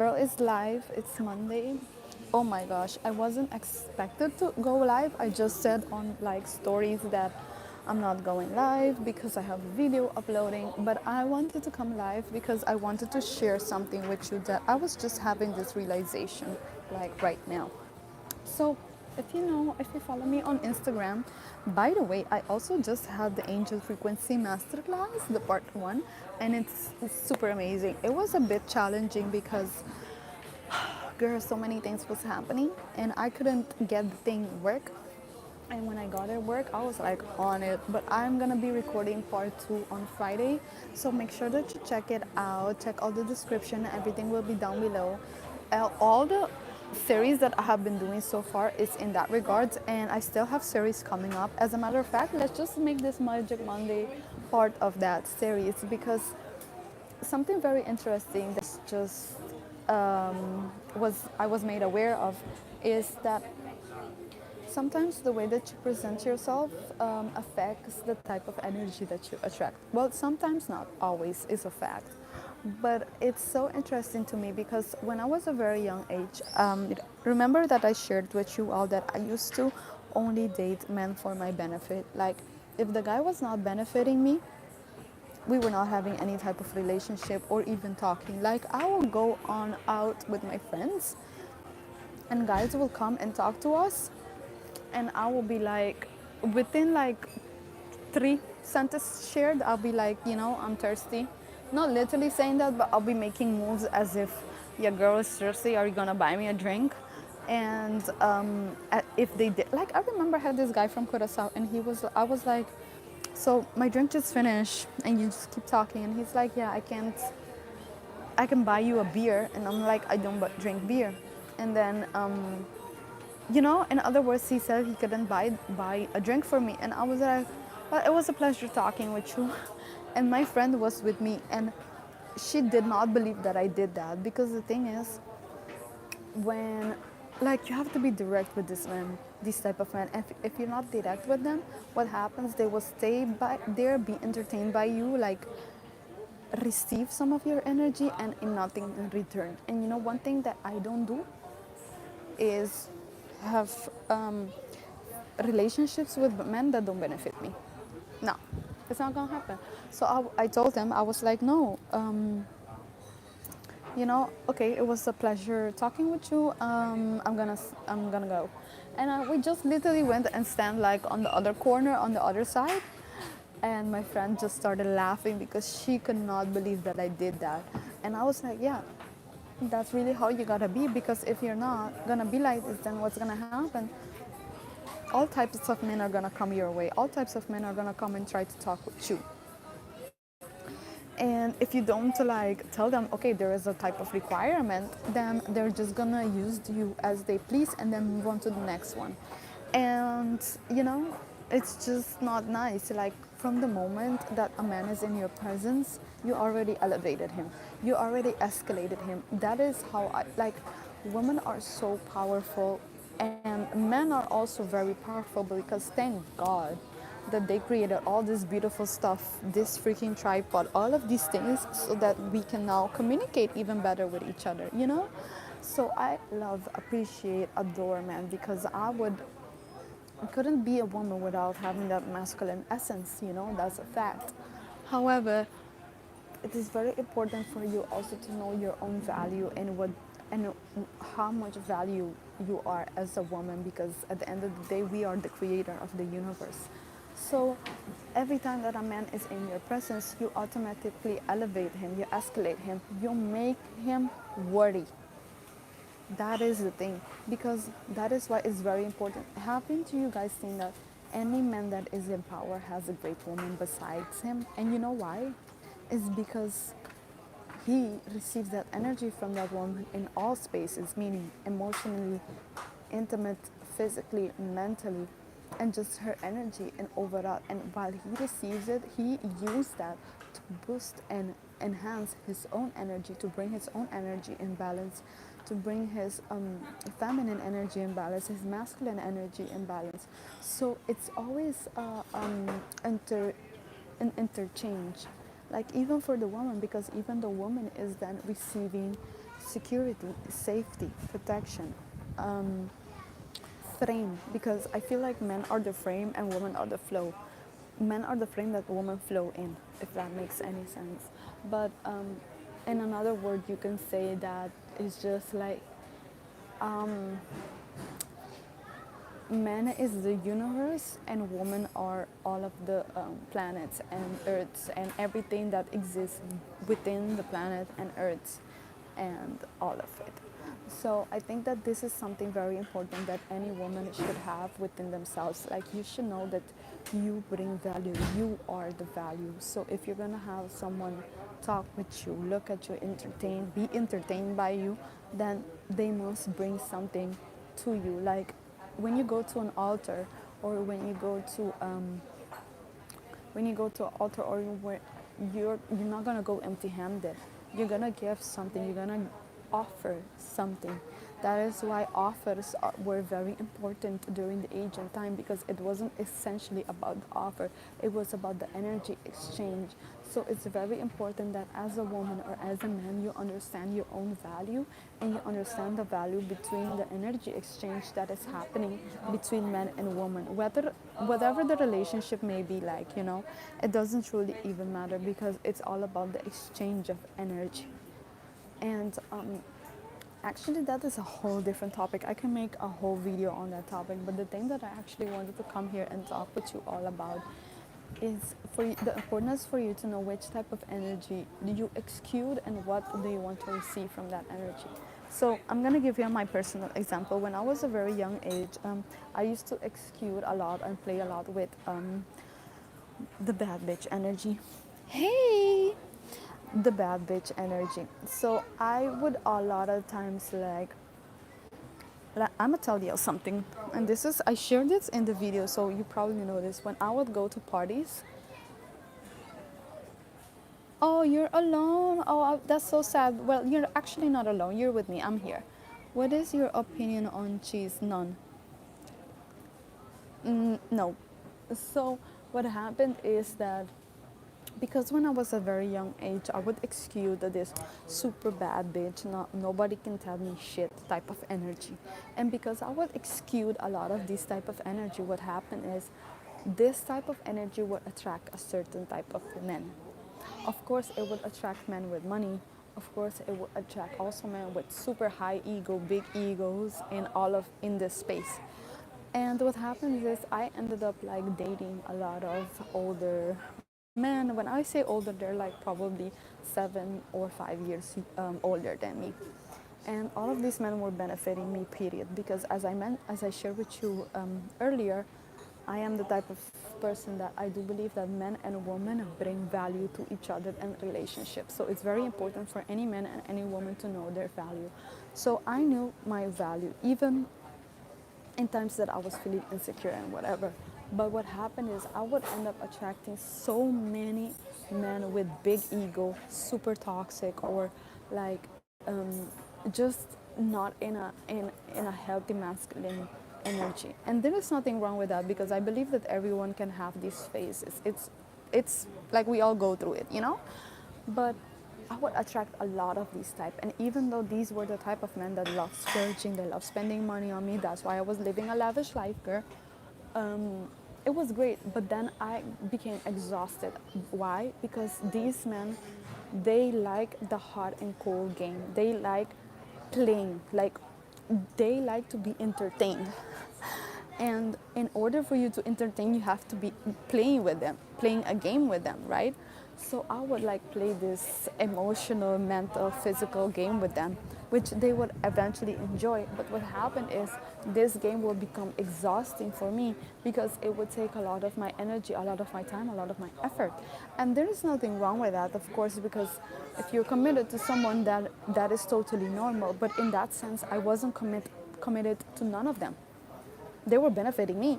Girl is live. It's Monday. Oh my gosh, I wasn't expected to go live. I just said on like stories that I'm not going live because I have a video uploading, but I wanted to come live because I wanted to share something with you that I was just having this realization like right now. So, if you follow me on Instagram, by the way, I also just had the Angel Frequency Masterclass, the part one, and it's super amazing. It was a bit challenging because, girl, so many things was happening, and I couldn't get the thing work. And when I got it work, I was like on it. But I'm gonna be recording part two on Friday, so make sure that you check it out. Check all the description. Everything will be down below. All the series that I have been doing so far is in that regards, and I still have series coming up. As a matter of fact, let's just make this Magic Monday part of that series because something very interesting that just was I was made aware of is that sometimes the way that you present yourself affects the type of energy that you attract. Well, sometimes not always is a fact. But it's so interesting to me because when I was a very young age, remember that I shared with you all that I used to only date men for my benefit. Like, if the guy was not benefiting me, we were not having any type of relationship or even talking. Like, I will go on out with my friends, and guys will come and talk to us, and I will be like, within like three sentences shared, I'll be like, I'm thirsty. Not literally saying that, but I'll be making moves as if, yeah, girl is thirsty. Are you gonna buy me a drink? And if they did, like, I remember I had this guy from Curacao, and I was like, so my drink just finished, and you just keep talking, and he's like, yeah, I can buy you a beer, and I'm like, I don't but drink beer, and then in other words, he said he couldn't buy a drink for me, and I was like, well, it was a pleasure talking with you. And my friend was with me, and she did not believe that I did that because the thing is, when like you have to be direct with this man, these type of men. If you're not direct with them, what happens? They will stay by there, be entertained by you, like receive some of your energy and in nothing in return. And one thing that I don't do is have relationships with men that don't benefit me. No, it's not gonna happen. So I told him, I was like, no, okay, it was a pleasure talking with you. I'm gonna go, and we just literally went and stand like on the other corner on the other side, and my friend just started laughing because she could not believe that I did that, and I was like, yeah, that's really how you gotta be, because if you're not gonna be like this, then what's gonna happen? All types of men are gonna come your way. All types of men are gonna come and try to talk with you. And if you don't like tell them, okay, there is a type of requirement, then they're just gonna use you as they please and then move on to the next one. And it's just not nice. Like, from the moment that a man is in your presence, you already elevated him. You already escalated him. That is how women are so powerful, and men are also very powerful because thank God that they created all this beautiful stuff, this freaking tripod, all of these things, so that we can now communicate even better with each other. So I love, appreciate, adore men because I couldn't be a woman without having that masculine essence. That's a fact. However, it is very important for you also to know your own value and how much value you are as a woman, because at the end of the day, we are the creator of the universe. So every time that a man is in your presence, you automatically elevate him, you escalate him, you make him worthy. That is the thing, because that is why it's very important. Haven't you guys seen that any man that is in power has a great woman besides him? And you know why? It's because he receives that energy from that woman in all spaces, meaning emotionally, intimate, physically, mentally, and just her energy and overall. And while he receives it, he uses that to boost and enhance his own energy, to bring his own energy in balance, to bring his feminine energy in balance, his masculine energy in balance. So it's always an interchange, like even for the woman, because even the woman is then receiving security, safety, protection, frame, because I feel like men are the frame and women are the flow. Men are the frame that women flow in, if that makes any sense. But in another word, you can say that it's just like um, man is the universe and women are all of the planets and earths and everything that exists within the planet and earths and all of it. So I think that this is something very important that any woman should have within themselves. Like, you should know that you bring value, you are the value. So if you're gonna have someone talk with you, look at you, entertain, be entertained by you, then they must bring something to you. Like, when you go to an altar, or when you go to an altar, or where you're not gonna go empty-handed. You're gonna give something. You're gonna offer something. That is why offers were very important during the ancient time, because it wasn't essentially about the offer. It was about the energy exchange. So it's very important that as a woman or as a man, you understand your own value, and you understand the value between the energy exchange that is happening between men and women. Whatever the relationship may be like, it doesn't really even matter, because it's all about the exchange of energy. And actually, that is a whole different topic. I can make a whole video on that topic, but the thing that I actually wanted to come here and talk with you all about is for you, the importance for you to know which type of energy do you exude and what do you want to receive from that energy. So I'm going to give you my personal example. When I was a very young age, I used to exude a lot and play a lot with the bad bitch energy. Hey! The bad bitch energy. So I would a lot of times I'm gonna tell you something, and this is, I shared this in the video, so you probably know this. When I would go to parties, oh, you're alone. Oh, that's so sad. Well, you're actually not alone. You're with me. I'm here. What is your opinion on cheese? None. No. So what happened is that, because when I was a very young age, I would exude this super bad bitch, nobody can tell me shit type of energy. And because I would exude a lot of this type of energy, what happened is this type of energy would attract a certain type of men. Of course, it would attract men with money. Of course, it would attract also men with super high ego, big egos, and all of in this space. And what happens is I ended up like dating a lot of older men. When I say older, they're like probably 7 or 5 years older than me. And all of these men were benefiting me, period. Because as I shared with you earlier, I am the type of person that I do believe that men and women bring value to each other in relationships. So it's very important for any man and any woman to know their value. So I knew my value, even in times that I was feeling insecure and whatever. But what happened is I would end up attracting so many men with big ego, super toxic, or like just not in a healthy masculine energy. And there is nothing wrong with that, because I believe that everyone can have these phases. It's like we all go through it. But I would attract a lot of these type. And even though these were the type of men that love splurging, they love spending money on me, that's why I was living a lavish life, girl. It was great, but then I became exhausted. Why? Because these men, they like the hot and cold game. They like playing, like they like to be entertained. And in order for you to entertain, you have to be playing with them, playing a game with them, right? So I would like play this emotional, mental, physical game with them, which they would eventually enjoy. But what happened is this game will become exhausting for me, because it would take a lot of my energy, a lot of my time, a lot of my effort. And there is nothing wrong with that, of course, because if you're committed to someone, that is totally normal. But in that sense, I wasn't committed to none of them. They were benefiting me,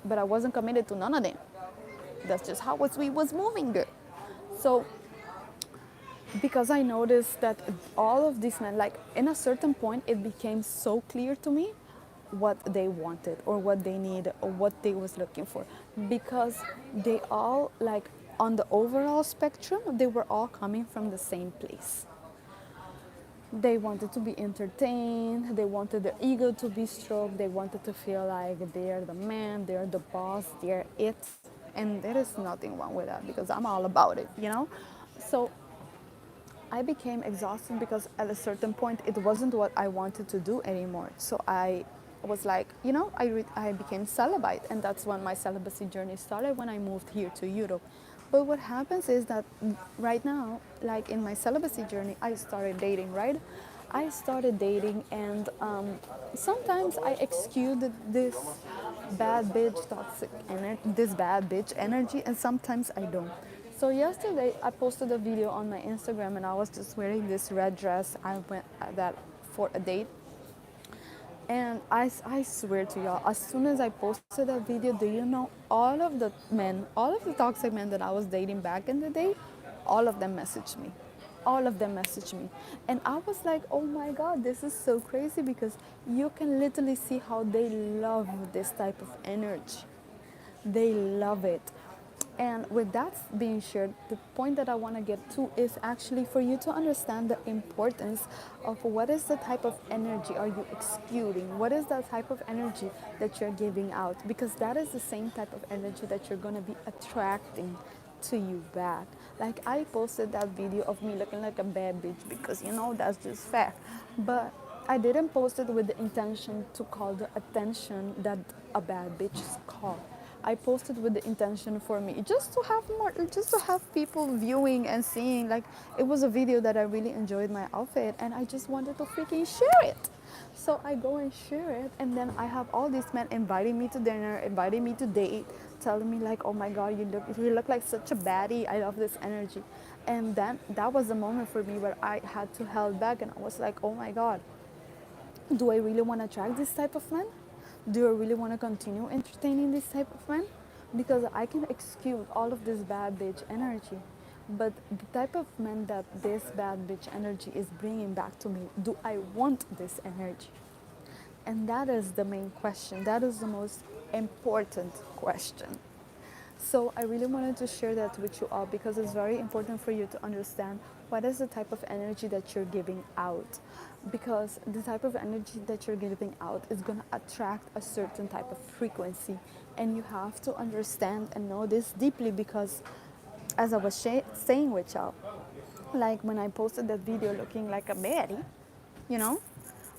but I wasn't committed to none of them. That's just how we was moving there. So because I noticed that all of these men, like in a certain point, it became so clear to me what they wanted or what they needed or what they was looking for, because they all, like, on the overall spectrum, they were all coming from the same place. They wanted to be entertained, they wanted their ego to be stroked, they wanted to feel like they're the man, they're the boss, they're it. And there is nothing wrong with that because I'm all about it, you know? So I became exhausted because at a certain point it wasn't what I wanted to do anymore. So I was like, I became celibate, and that's when my celibacy journey started when I moved here to Europe. But what happens is that right now, like in my celibacy journey, I started dating, right? I started dating, and sometimes I exuded this bad bitch toxic energy, this bad bitch energy, and sometimes I don't. So yesterday I posted a video on my Instagram, and I was just wearing this red dress. I went that for a date, and I swear to y'all, as soon as I posted that video, do you know all of the men, all of the toxic men that I was dating back in the day, all of them messaged me. All of them messaged me. And I was like, oh my God, this is so crazy because you can literally see how they love this type of energy. They love it. And with that being shared, the point that I want to get to is actually for you to understand the importance of what is the type of energy are you exuding? What is the type of energy that you're giving out? Because that is the same type of energy that you're going to be attracting to you back. Like I posted that video of me looking like a bad bitch because that's just fact. But I didn't post it with the intention to call the attention that a bad bitch is called. I posted with the intention for me just to have people viewing and seeing. Like it was a video that I really enjoyed my outfit, and I just wanted to freaking share it. So I go and share it, and then I have all these men inviting me to dinner, inviting me to date, telling me like, "Oh my God, you look like such a baddie. I love this energy." And then that was the moment for me where I had to hold back, and I was like, "Oh my God, do I really want to attract this type of man? Do I really want to continue entertaining this type of man? Because I can excuse all of this bad bitch energy, but the type of man that this bad bitch energy is bringing back to me, do I want this energy?" And that is the main question. That is the most important question. So I really wanted to share that with you all because it's very important for you to understand what is the type of energy that you're giving out. Because the type of energy that you're giving out is going to attract a certain type of frequency. And you have to understand and know this deeply because, as I was saying with y'all, like when I posted that video looking like a baddie, you know,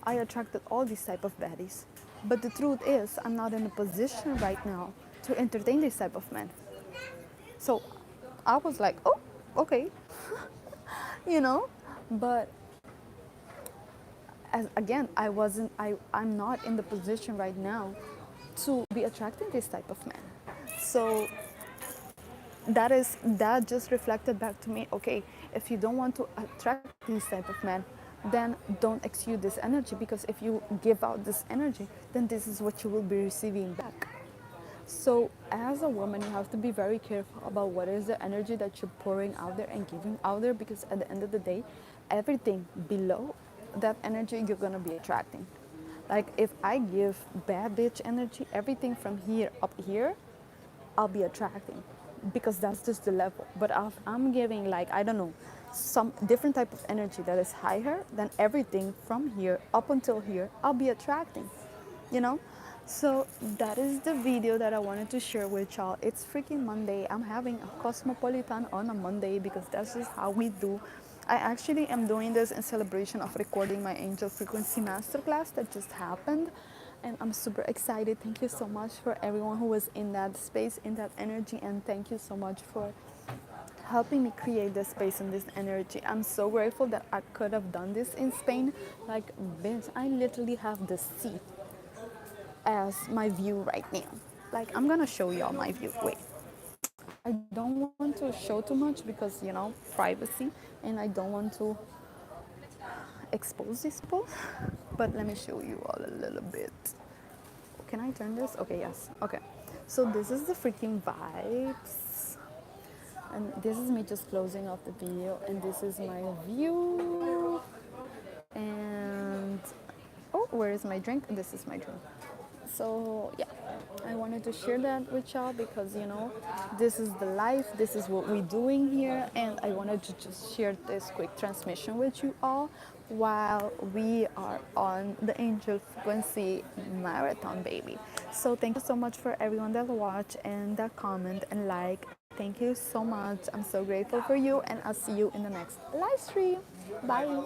I attracted all these type of baddies. But the truth is, I'm not in a position right now to entertain this type of men. So I was like, oh, okay, you know. But as again, I'm not in the position right now to be attracting this type of men. So that just reflected back to me, okay, if you don't want to attract this type of men, then don't exude this energy, because if you give out this energy, then this is what you will be receiving back. So as a woman, you have to be very careful about what is the energy that you're pouring out there and giving out there, because at the end of the day, everything below that energy you're going to be attracting. Like if I give bad bitch energy, everything from here up here, I'll be attracting, because that's just the level. But if I'm giving, like, I don't know, some different type of energy that is higher, then everything from here up until here, I'll be attracting, you know? So that is the video that I wanted to share with y'all. It's freaking Monday. I'm having a cosmopolitan on a Monday because that's just how we do. I actually am doing this in celebration of recording my Angel Frequency Masterclass that just happened. And I'm super excited. Thank you so much for everyone who was in that space, in that energy. And thank you so much for helping me create this space and this energy. I'm so grateful that I could have done this in Spain. Like, bitch, I literally have the sea as my view right now. Like, I'm gonna show y'all my view. Wait, I don't want to show too much because, privacy, and I don't want to expose these people. But let me show you all a little bit. Can I turn this? Okay, yes. Okay. So this is the freaking vibes. And this is me just closing off the video. And this is my view. And, oh, where is my drink? This is my drink. So, yeah. I wanted to share that with y'all because this is the life, this is what we're doing here, and I wanted to just share this quick transmission with you all while we are on the Angel Frequency Marathon, baby. So thank you so much for everyone that watch and that comment and like. Thank you so much. I'm so grateful for you, and I'll see you in the next live stream. Bye.